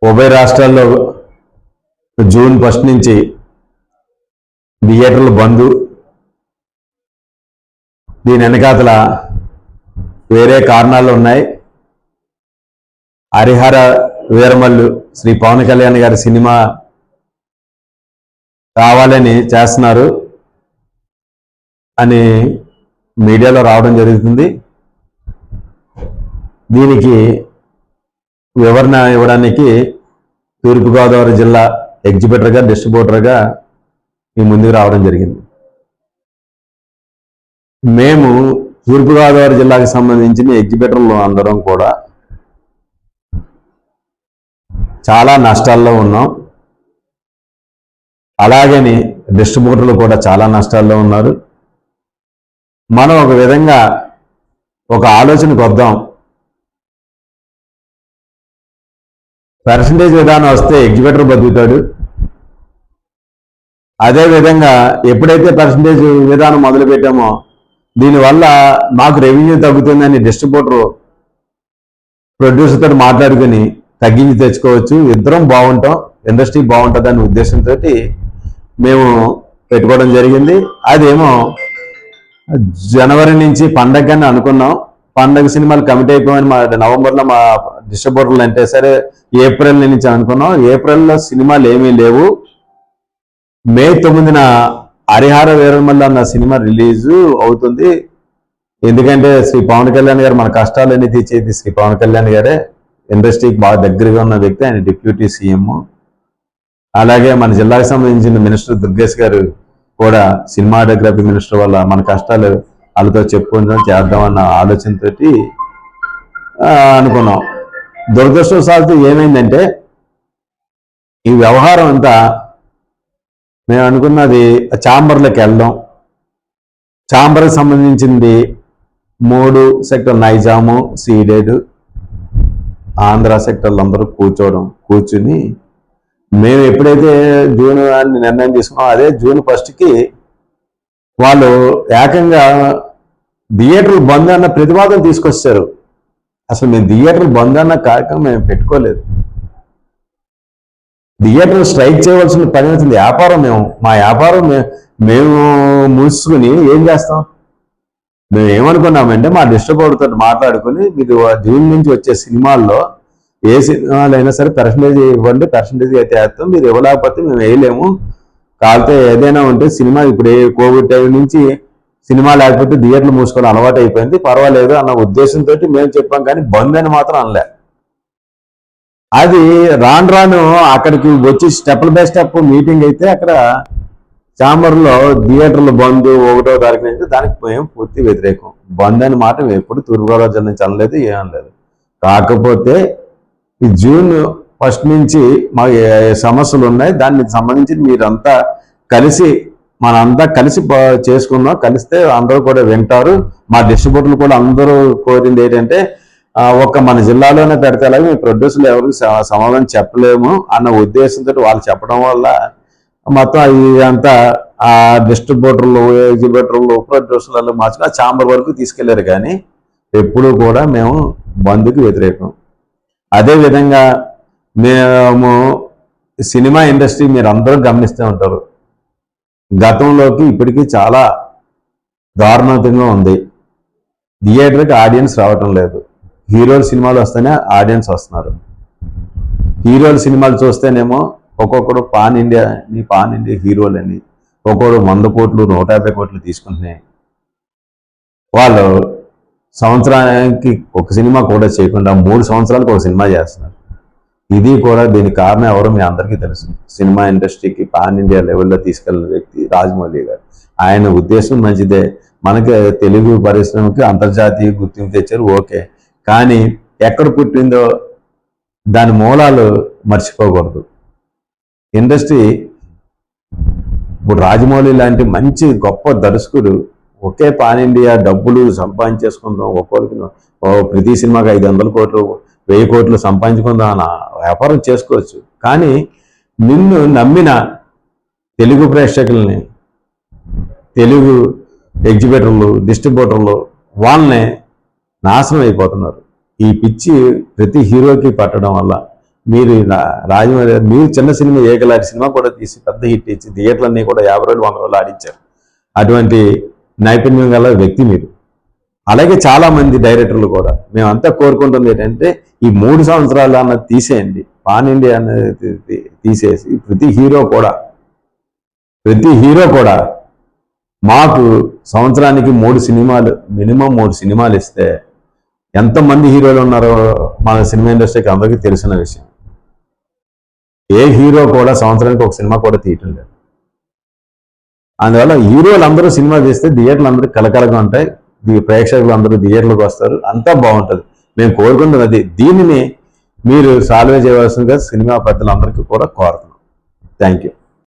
ఉభయ రాష్ట్రాల్లో జూన్ 1 నుంచి థియేటర్లు బంద్. దీని వెనకాతల వేరే కారణాలు ఉన్నాయి. హరిహర వీరమల్లు శ్రీ పవన్ కళ్యాణ్ గారి సినిమా కావాలని చేస్తున్నారు అని మీడియాలో రావడం జరుగుతుంది. దీనికి వివరణ ఇవ్వడానికి తూర్పుగోదావరి జిల్లా ఎగ్జిబిటర్గా డిస్ట్రిబ్యూటర్గా ఈ ముందుకు రావడం జరిగింది. మేము తూర్పుగోదావరి జిల్లాకు సంబంధించిన ఎగ్జిబిటర్లు అందరం కూడా చాలా నష్టాల్లో ఉన్నాం. అలాగని డిస్ట్రిబ్యూటర్లు కూడా చాలా నష్టాల్లో ఉన్నారు. మనం ఒక విధంగా ఒక ఆలోచనకు వద్దాం. పర్సంటేజ్ విధానం వస్తే ఎగ్జిబిటర్ బతుకుతాడు. అదేవిధంగా ఎప్పుడైతే పర్సంటేజ్ విధానం మొదలుపెట్టామో దీనివల్ల మాకు రెవెన్యూ తగ్గుతుందని డిస్ట్రిబ్యూటర్ ప్రొడ్యూసర్తో మాట్లాడుకుని తగ్గించి తెచ్చుకోవచ్చు, ఇద్దరం బాగుంటాం, ఇండస్ట్రీ బాగుంటుంది అనే ఉద్దేశంతో మేము పెట్టుకోవడం జరిగింది. అదేమో జనవరి నుంచి పండగని అనుకున్నాం. పండగ సినిమాలు కమిట్ అయిపోయామని మా నవంబర్లో మా డిస్ట్రిబ్యూటర్లు అంటే సరే ఏప్రిల్ నుంచి అనుకున్నాం. ఏప్రిల్లో సినిమాలు ఏమీ లేవు. మే 9న హరిహర వీరమల్లు అన్న సినిమా రిలీజు అవుతుంది. ఎందుకంటే శ్రీ పవన్ కళ్యాణ్ గారు మన కష్టాలన్నీ తీర్చేది శ్రీ పవన్ కళ్యాణ్ గారే. ఇండస్ట్రీకి బాగా దగ్గరగా ఉన్న వ్యక్తి, ఆయన డిప్యూటీ సీఎం. అలాగే మన జిల్లాకు సంబంధించిన మినిస్టర్ దుర్గేష్ గారు కూడా సినిమాటోగ్రఫీ మినిస్టర్ వల్ల మన కష్టాలు వాళ్ళతో చెప్పుకుందాం చేద్దామన్న ఆలోచనతో అనుకున్నాం. దురదృష్టవశాత్తు ఏమైందంటే ఈ వ్యవహారం అంతా మేము అనుకున్నది ఛాంబర్లకు వెళ్దాం. ఛాంబర్కి సంబంధించింది 3 సెక్టర్ నైజాము, సీడెడ్, ఆంధ్ర సెక్టర్లు అందరూ కూర్చుని మేము ఎప్పుడైతే జూన్ అని నిర్ణయం తీసుకున్నాం అదే జూన్ 1కి వాళ్ళు ఏకంగా థియేటర్లు బంద్ అన్న ప్రతిపాదన తీసుకొచ్చారు. అసలు మేము థియేటర్లు బంద్ అన్న కార్యక్రమం మేము పెట్టుకోలేదు. థియేటర్లు స్ట్రైక్ చేయవలసిన పని అవుతుంది. వ్యాపారం మా వ్యాపారం మేము మూసుకుని ఏం చేస్తాం? మేము ఏమనుకున్నామంటే మా డిస్ట్రిబ్యూటర్తో మాట్లాడుకుని మీరు జూన్ నుంచి వచ్చే సినిమాల్లో ఏ సినిమాలు అయినా సరే పర్సంటేజ్ ఇవ్వండి, పర్సంటేజ్ అయితే వేస్తాం, మీరు ఇవ్వలేకపోతే మేము వేయలేము. కాకపోతే ఏదైనా ఉంటే సినిమా ఇప్పుడు కోవిడ్ టైం నుంచి సినిమా లేకపోతే థియేటర్లు మూసుకోవడం అలవాటు అయిపోయింది, పర్వాలేదు అన్న ఉద్దేశంతో మేము చెప్పాం. కానీ బంద్ అని మాత్రం అనలే. అది రాను అక్కడికి వచ్చి స్టెప్ బై స్టెప్ మీటింగ్ అయితే అక్కడ ఛాంబర్లో థియేటర్లు బంద్ 1వ తారీఖు నుంచి దానికి మేము పూర్తి వ్యతిరేకం. బంద్ అని మాట మేము ఎప్పుడు తూర్పుగోదావరి జిల్లా నుంచి అనలేదు, ఏమనలేదు. కాకపోతే ఈ జూన్ 1 నుంచి మా సమస్యలు ఉన్నాయి, దానికి సంబంధించి మీరంతా కలిసి మనంతా కలిసి చేసుకుందాం, కలిస్తే అందరూ కూడా వింటారు. మా డిస్ట్రిబ్యూటర్లు కూడా అందరూ కోరింది ఏంటంటే ఒక మన జిల్లాలోనే పెడితే అలాగే మీ ప్రొడ్యూసర్లు ఎవరికి సమాధానం చెప్పలేము అన్న ఉద్దేశంతో వాళ్ళు చెప్పడం వల్ల మొత్తం ఇదంతా ఆ డిస్ట్రిబ్యూటర్లు, ఎగ్జిబిటర్లు, ప్రొడ్యూసర్లు మార్చుకుని ఆ ఛాంబర్ వరకు తీసుకెళ్లారు. కానీ ఎప్పుడూ కూడా మేము బంద్కి వ్యతిరేకం. అదేవిధంగా మేము సినిమా ఇండస్ట్రీ మీరు అందరూ గమనిస్తూ ఉంటారు, గతంలోకి ఇప్పటికీ చాలా దారుణంగా ఉంది. థియేటర్కి ఆడియన్స్ రావటం లేదు. హీరోల సినిమాలు వస్తేనే ఆడియన్స్ వస్తున్నారు. హీరోల సినిమాలు చూస్తేనేమో ఒక్కొక్కడు పాన్ ఇండియా హీరోలని ఒక్కొక్కడు 100 కోట్లు 150 కోట్లు తీసుకుంటున్నాయి. వాళ్ళు సంవత్సరానికి ఒక సినిమా కూడా చేయకుండా 3 సంవత్సరాలకు ఒక సినిమా చేస్తున్నారు. ఇది కూడా దీనికి కారణం ఎవరో మీ అందరికీ తెలుసు. సినిమా ఇండస్ట్రీకి పాన్ ఇండియా లెవెల్లో తీసుకెళ్లిన వ్యక్తి రాజమౌళి గారు. ఆయన ఉద్దేశం మంచిదే, మనకి తెలుగు పరిశ్రమకి అంతర్జాతీయ గుర్తింపు తెచ్చారు, ఓకే. కానీ ఎక్కడ పుట్టిందో దాని మూలాలు మర్చిపోకూడదు. ఇండస్ట్రీ ఇప్పుడు రాజమౌళి లాంటి మంచి గొప్ప దర్శకుడు ఒకే పాన్ ఇండియా డబ్బులు సంపాదించేసుకుందాం, ఒక్కొక్కరికి ప్రతి సినిమాకి 500 కోట్లు 1000 కోట్లు సంపాదించుకుందాం అన్న వ్యాపారం చేసుకోవచ్చు. కానీ నిన్ను నమ్మిన తెలుగు ప్రేక్షకుల్ని, తెలుగు ఎగ్జిబిటర్లు, డిస్ట్రిబ్యూటర్లు వాళ్ళని నాశనం అయిపోతున్నారు. ఈ పిచ్చి ప్రతి హీరోకి పట్టడం వల్ల మీరు రాజమౌళి మీరు చిన్న సినిమా ఏకలాంటి సినిమా కూడా తీసి పెద్ద హిట్ ఇచ్చి థియేటర్లన్నీ కూడా 50 రోజులు 100 రోజులు ఆడించారు. అటువంటి నైపుణ్యం గల వ్యక్తి మీరు. అలాగే చాలా మంది డైరెక్టర్లు కూడా మేమంతా కోరుకుంటుంది ఏంటంటే ఈ 3 సంవత్సరాలు అన్నది తీసేయండి, పాన్ ఇండియా అనేది తీసేసి ప్రతి హీరో కూడా మాకు సంవత్సరానికి 3 సినిమాలు, మినిమం 3 సినిమాలు ఇస్తే ఎంతమంది హీరోలు ఉన్నారో మన సినిమా ఇండస్ట్రీకి అందరికీ తెలిసిన విషయం. ఏ హీరో కూడా సంవత్సరానికి ఒక సినిమా కూడా తీయటం లేదు. అందువల్ల హీరోలు అందరూ సినిమా తీస్తే థియేటర్లు అందరూ కలకలగా ఉంటాయి, ప్రేక్షకులు అందరూ థియేటర్లకు వస్తారు, అంతా బాగుంటుంది. మేము కోరుకుంటున్నది అది. దీనిని మీరు సాల్వ్ చేయవలసిందిగా సినిమా పెద్దలందరికీ కూడా కోరుతున్నాం. Thank you.